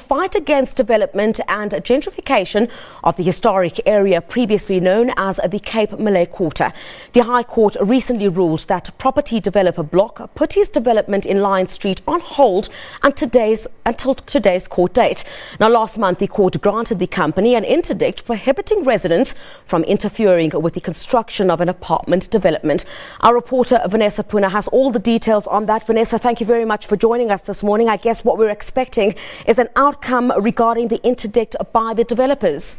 Fight against development and gentrification of the historic area previously known as the Cape Malay Quarter. The High Court recently ruled that property developer Blok put his development in Lion Street on hold until today's court date. Now, last month, the court granted the company an interdict prohibiting residents from interfering with the construction of an apartment development. Our reporter Vanessa Poonah has all the details on that. Vanessa, thank you very much for joining us this morning. I guess what we're expecting is an outcome regarding the interdict by the developers.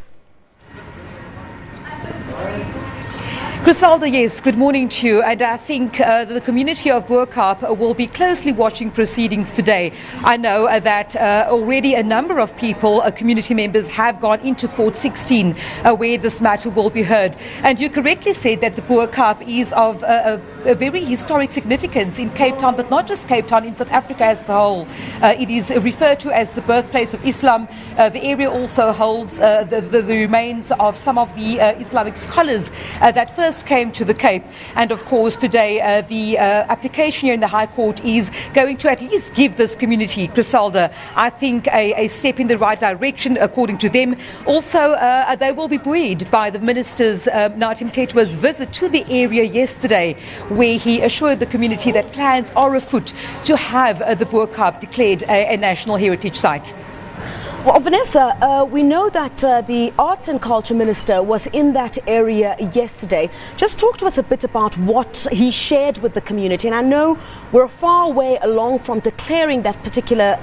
Griselda, yes, good morning to you. And I think the community of Bo-Kaap will be closely watching proceedings today. I know that already a number of people, community members, have gone into Court 16 where this matter will be heard. And you correctly said that the Bo-Kaap is of a very historic significance in Cape Town, but not just Cape Town, in South Africa as the whole. It is referred to as the birthplace of Islam. The area also holds the remains of some of the Islamic scholars that first came to the Cape. And of course today the application here in the High Court is going to at least give this community, Griselda, I think a step in the right direction according to them. Also they will be buoyed by the Minister's Nathi Mthethwa's visit to the area yesterday, where he assured the community that plans are afoot to have the Bo-Kaap declared a national heritage site. Well, Vanessa, we know that the Arts and Culture Minister was in that area yesterday. Just talk to us a bit about what he shared with the community. And I know we're far way along from declaring that particular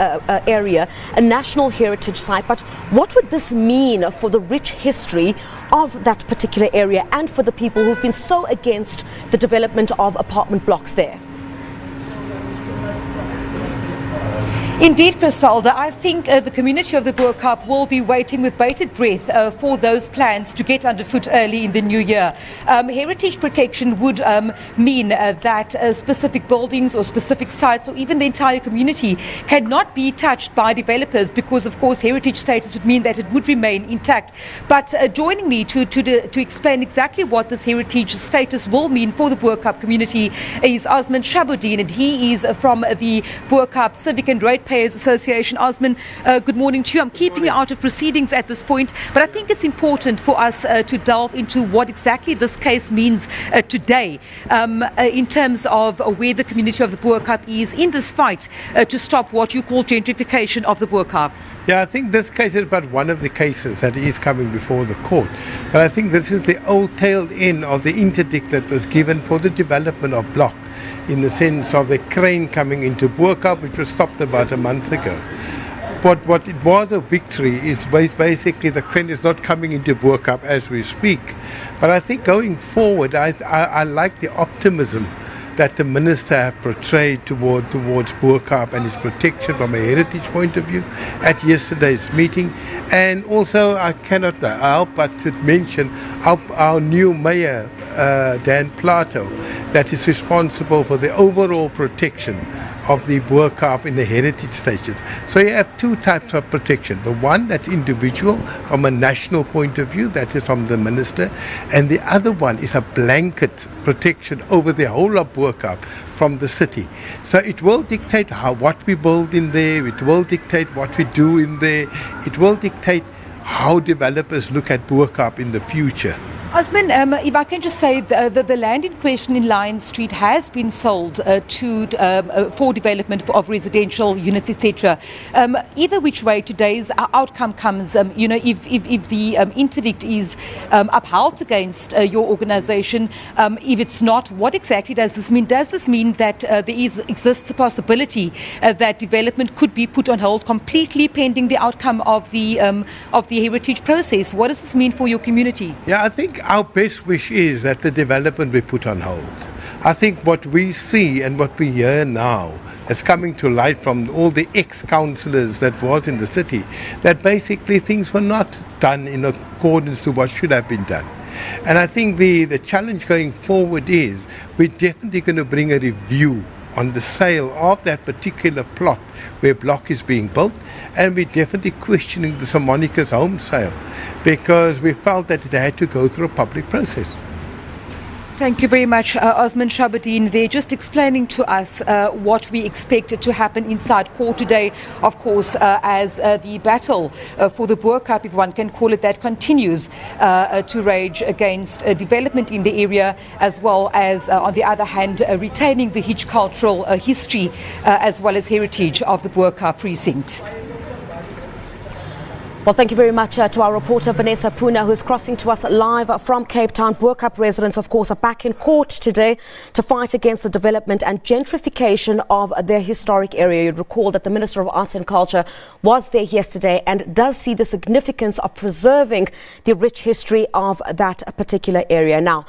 area a national heritage site, but what would this mean for the rich history of that particular area and for the people who've been so against the development of apartment blocks there? Indeed, Griselda, I think the community of the Bo-Kaap will be waiting with bated breath for those plans to get underfoot early in the new year. Heritage protection would mean that specific buildings or specific sites or even the entire community cannot be touched by developers, because of course heritage status would mean that it would remain intact. But joining me to explain exactly what this heritage status will mean for the Bo-Kaap community is Osman Shabuddin, and he is from the Bo-Kaap Civic and Ratepayers Association. Osman, good morning to you. I'm keeping you out of proceedings at this point, but I think it's important for us to delve into what exactly this case means today in terms of where the community of the Bo-Kaap is in this fight to stop what you call gentrification of the Bo-Kaap. Yeah, I think this case is but one of the cases that is coming before the court. But I think this is the old tail end of the interdict that was given for the development of Blok, in the sense of the crane coming into Bo-Kaap, which was stopped about a month ago. But what it was a victory is basically the crane is not coming into Bo-Kaap as we speak. But I think going forward, I like the optimism that the minister have portrayed towards Bo-Kaap and its protection from a heritage point of view at yesterday's meeting. And also I cannot help but to mention our new mayor, Dan Plato, that is responsible for the overall protection of the Bo-Kaap in the heritage stations. So you have two types of protection. The one that's individual from a national point of view, that is from the minister, and the other one is a blanket protection over the whole of Bo-Kaap from the city. So it will dictate what we build in there, it will dictate what we do in there, it will dictate how developers look at Bo-Kaap in the future. Osman, if I can just say, the land in question in Lion Street has been sold for development of residential units, etc. Either which way, today's outcome comes, if the interdict is upheld against your organisation, if it's not, what exactly does this mean? Does this mean that there exists a possibility that development could be put on hold completely pending the outcome of the heritage process? What does this mean for your community? Yeah, I think our best wish is that the development be put on hold. I think what we see and what we hear now is coming to light from all the ex-councillors that was in the city, that basically things were not done in accordance to what should have been done. And I think the challenge going forward is we're definitely going to bring a review on the sale of that particular plot where Blok is being built, and we're definitely questioning the Monica's home sale, because we felt that it had to go through a public process. Thank you very much, Osman Shabadeen. They're just explaining to us what we expect to happen inside court today, of course, as the battle for the Bo-Kaap, if one can call it that, continues to rage against development in the area, as well as, on the other hand, retaining the rich cultural history as well as heritage of the Bo-Kaap precinct. Well, thank you very much to our reporter Vanessa Poonah, who's crossing to us live from Cape Town. Bo-Kaap residents, of course, are back in court today to fight against the development and gentrification of their historic area. You'd recall that the Minister of Arts and Culture was there yesterday and does see the significance of preserving the rich history of that particular area. Now,